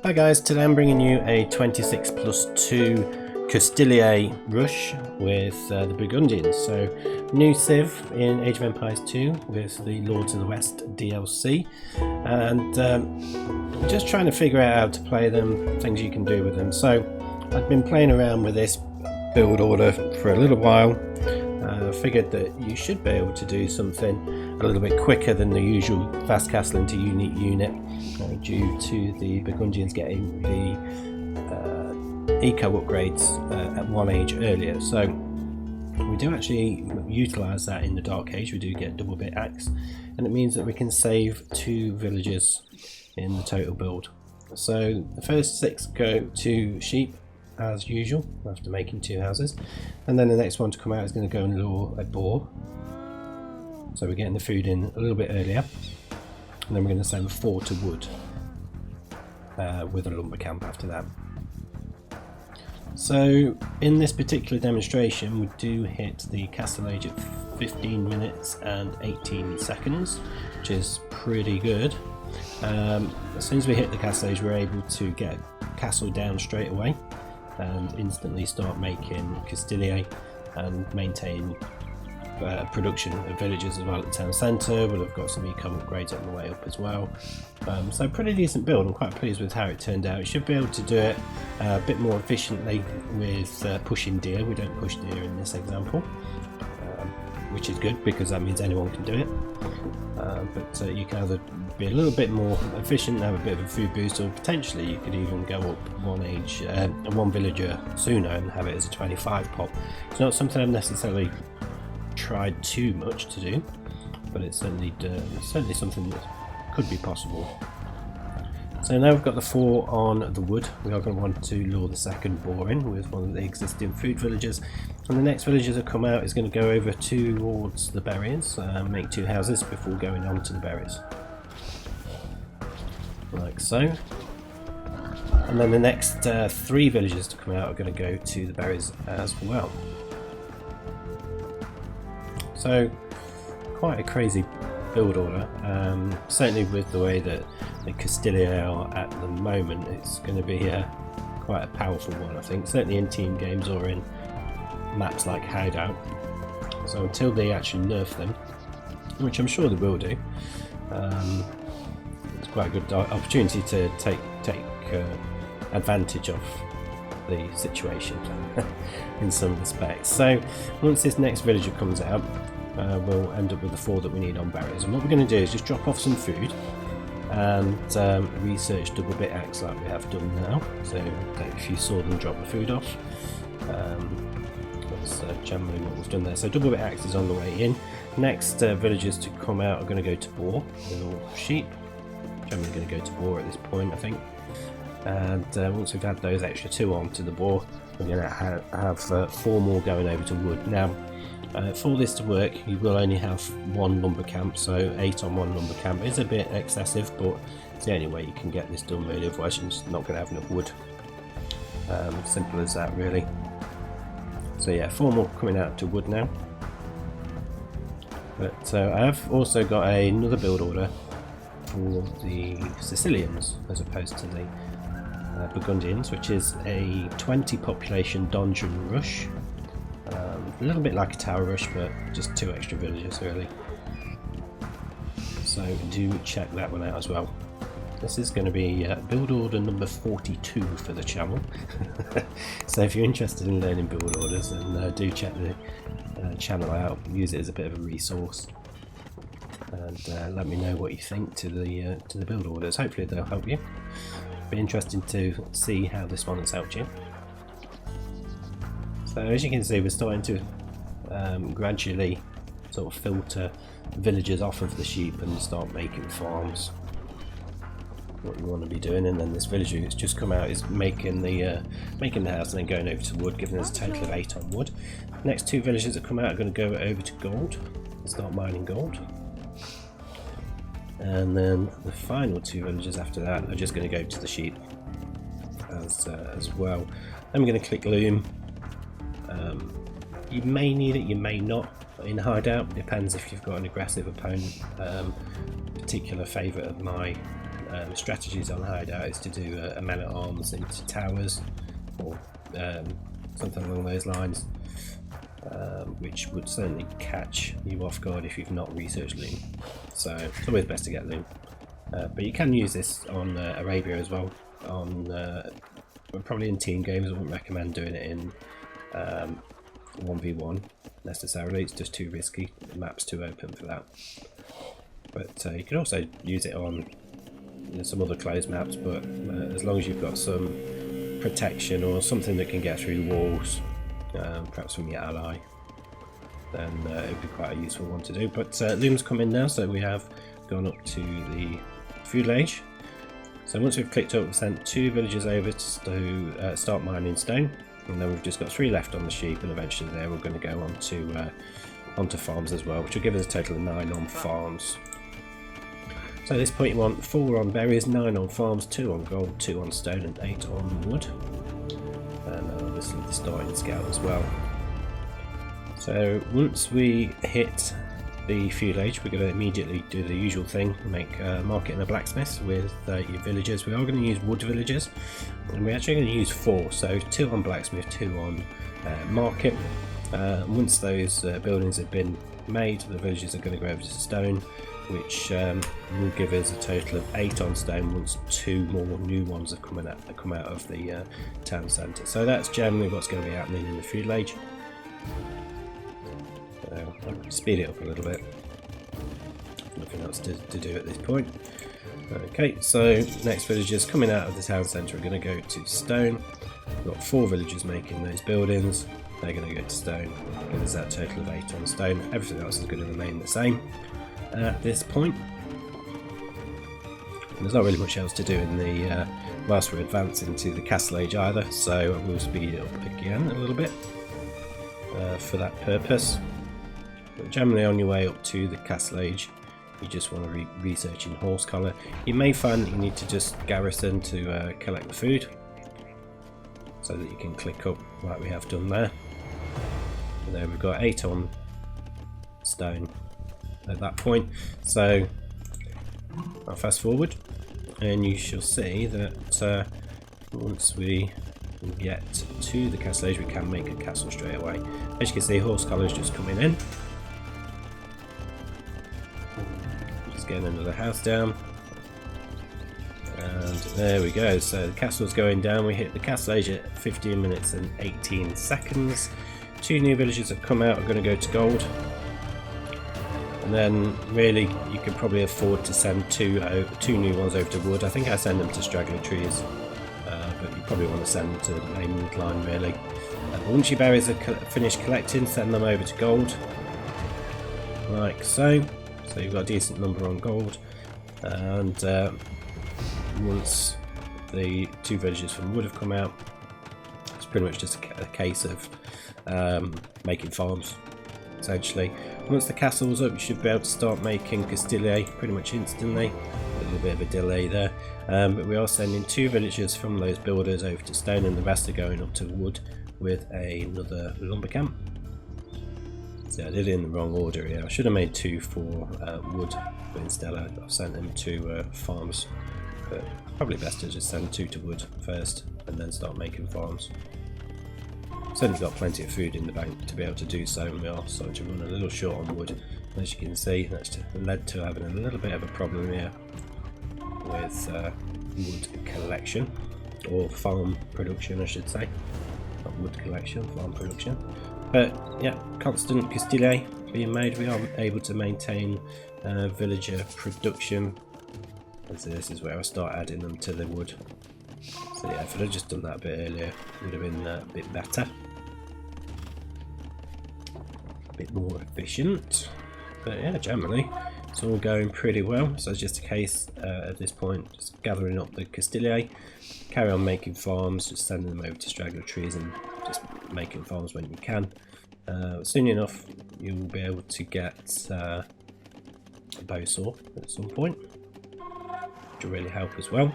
Hi guys, today I'm bringing you a 26+2 Coustillier Rush with the Burgundians. So new civ in Age of Empires 2 with the Lords of the West DLC, and just trying to figure out how to play them, things you can do with them. So I've been playing around with this build order for a little while. Figured that you should be able to do something a little bit quicker than the usual fast castle into unique unit, due to the Burgundians getting the eco upgrades at one age earlier. So we do actually utilise that in the Dark Age. We do get double bit axe, and it means that we can save 2 villagers in the total build. So the first 6 go to sheep as usual after making 2 houses, and then the next one to come out is going to go and lure a boar, so we're getting the food in a little bit earlier, and then we're going to send 4 to wood with a lumber camp after that. So in this particular demonstration we do hit the castle age at 15 minutes and 18 seconds, which is pretty good. As soon as we hit the castle age, we're able to get castle down straight away and instantly start making Coustillier and maintain production of villagers as well at the town centre. We'll have got some eco upgrades on the way up as well. So pretty decent build. I'm quite pleased with how it turned out. We should be able to do it a bit more efficiently with pushing deer. We don't push deer in this example, which is good because that means anyone can do it. But you can either be a little bit more efficient, have a bit of a food boost, or potentially you could even go up one villager sooner and have it as a 25 pop. It's not something I've necessarily tried too much to do, but it's certainly something that could be possible. So now we've got the 4 on the wood, we are going to want to lure the second boar in with one of the existing food villagers, and the next villagers that come out is going to go over towards the berries, make 2 houses before going on to the berries, like so. And then the next 3 villagers to come out are going to go to the berries as well. So quite a crazy build order, certainly with the way that the Coustillier are at the moment. It's going to be quite a powerful one, I think, certainly in team games or in maps like Hideout. So until they actually nerf them, which I'm sure they will do, it's quite a good opportunity to take advantage of the situation in some respects. So once this next villager comes out, we'll end up with the 4 that we need on barriers, and what we're going to do is just drop off some food and research double bit axe like we have done now. So if you saw them drop the food off, that's generally what we've done there. So double bit axe is on the way in. Next villagers to come out are going to go to boar or sheep. Generally going to go to boar at this point, I think. And once we've had those extra 2 on to the boar, we're going to have 4 more going over to wood. Now for this to work you will only have 1 lumber camp, so 8 on 1 lumber camp is a bit excessive, but it's the only way you can get this done really, otherwise you're just not going to have enough wood. Simple as that really. So yeah, 4 more coming out to wood now. But I have also got another build order for the Sicilians as opposed to the Burgundians, which is a 20 population dungeon rush, a little bit like a tower rush but just 2 extra villagers really, so do check that one out as well. This is going to be build order number 42 for the channel. So if you're interested in learning build orders, then do check the channel out, use it as a bit of a resource, and let me know what you think to the build orders. Hopefully they'll help you. Be interesting to see how this one has helped you. So as you can see, we're starting to gradually sort of filter villagers off of the sheep and start making farms. What you want to be doing, and then this villager who's just come out is making the house and then going over to wood, giving us a total of 8 on wood. Next 2 villagers that come out are going to go over to gold and start mining gold. And then the final 2 villagers after that are just going to go to the sheep as well. Then we're going to click loom. You may need it, you may not in Hideout, depends if you've got an aggressive opponent. Particular favourite of my strategies on hideout is to do a man at arms into towers, or something along those lines, which would certainly catch you off guard if you've not researched Loom. So it's always best to get Loom. But you can use this on Arabia as well. Probably in team games. I wouldn't recommend doing it in 1v1 necessarily. It's just too risky. The map's too open for that. But you can also use it on some other closed maps. But as long as you've got some protection or something that can get through walls, perhaps from your ally, then it would be quite a useful one to do. But Loom's come in now, so we have gone up to the feudal age. So once we've clicked up, we've sent 2 villagers over to start mining stone, and then we've just got 3 left on the sheep, and eventually there we're going to go onto farms as well, which will give us a total of 9 on farms. So at this point you want 4 on berries, 9 on farms, 2 on gold, 2 on stone, and 8 on wood. And obviously the starting scout as well. So once we hit the feudal age, we're going to immediately do the usual thing, make a market and a blacksmith with your villagers. We are going to use wood villagers, and we're actually going to use 4, so 2 on blacksmith, 2 on market. Once those buildings have been made, the villagers are going to go over to stone, which will give us a total of 8 on stone once 2 more new ones have come out of the town centre. So that's generally what's going to be happening in the feudal age. I'll speed it up a little bit. Nothing else to do at this point. Okay, so next villagers coming out of the town centre are going to go to stone. We've got 4 villagers making those buildings. They're going to go to stone. Give us that total of 8 on stone. Everything else is going to remain the same at this point. And there's not really much else to do in the whilst we're advancing to the castle age either, so we'll speed it up again a little bit for that purpose. But generally on your way up to the castle age, you just want to research in horse collar. You may find that you need to just garrison to collect the food, so that you can click up like we have done there. And there we've got 8 on stone at that point. So I'll fast forward, and you shall see that once we get to the castle age, we can make a castle straight away. As you can see, horse collar is just coming in. Getting another house down, and there we go. So the castle's going down. We hit the castle age at 15 minutes and 18 seconds. 2 new villagers have come out, are going to go to gold, and then really you can probably afford to send 2 new ones over to wood. I think I send them to straggler trees, but you probably want to send them to the main wood line really. But once your berries are finished collecting, send them over to gold like so. So you've got a decent number on gold, and once the 2 villagers from wood have come out, it's pretty much just a case of making farms essentially. Once the castle's up, you should be able to start making Coustillier pretty much instantly. A little bit of a delay there, but we are sending 2 villagers from those builders over to stone, and the rest are going up to wood with another lumber camp. So I did it in the wrong order here. I should have made 2 for wood, but instead I've sent them to farms. But probably best to just send 2 to wood first and then start making farms. Certainly got plenty of food in the bank to be able to do so, and we are starting to run a little short on wood. As you can see, that's led to having a little bit of a problem here with wood collection, or farm production I should say. Not wood collection, farm production. But yeah, constant Coustillier being made, we are able to maintain villager production. And so this is where I start adding them to the wood. So yeah, if I'd have just done that a bit earlier, it would have been a bit better. A bit more efficient. But yeah, generally, it's all going pretty well. So it's just a case at this point, just gathering up the Coustillier, carry on making farms, just sending them over to straggler trees and just making farms when you can. Soon enough you'll be able to get a bow saw at some point, which will really help as well.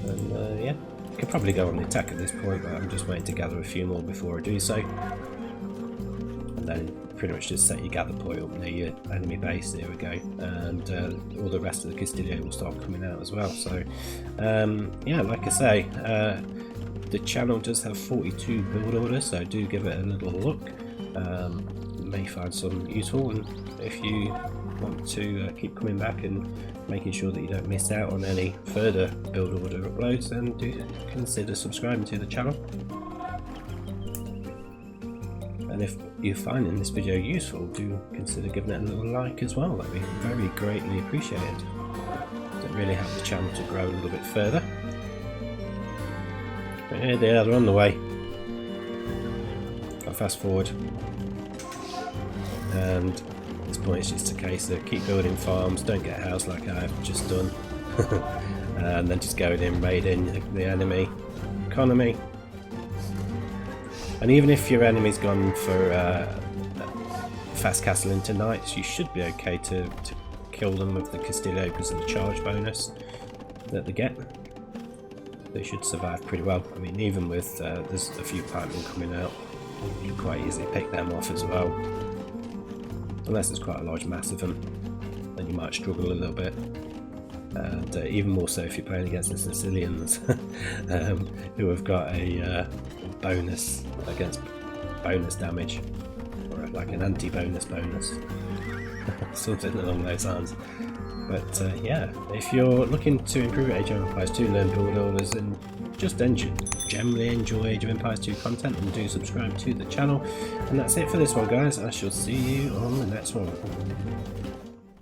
And yeah, I could probably go on the attack at this point, but I'm just waiting to gather a few more before I do so, and then pretty much just set your gather point up near your enemy base. There we go, and all the rest of the Coustillier will start coming out as well. So yeah, like I say, the channel does have 42 build orders, so do give it a little look. You may find some useful, and if you want to keep coming back and making sure that you don't miss out on any further build order uploads, then do consider subscribing to the channel. And if you're finding this video useful, do consider giving it a little like as well. That'd be very greatly appreciated. That really help the channel to grow a little bit further. But here they are, they're on the way. I'll fast forward, and at this point it's just a case of keep building farms, don't get a house like I've just done, and then just going in, raiding the enemy economy. And even if your enemy's gone for fast castle into knights, you should be okay to kill them with the Coustillier because of the charge bonus that they get. They should survive pretty well. I mean, even with there's a few pikemen coming out, you can quite easily pick them off as well. Unless there's quite a large mass of them, then you might struggle a little bit. And even more so if you're playing against the Sicilians, who have got a bonus against bonus damage, or like an anti-bonus bonus, something along those lines. But yeah, if you're looking to improve Age of Empires 2, learn build orders, and just generally enjoy Age of Empires 2 content, and do subscribe to the channel. And that's it for this one, guys. I shall see you on the next one.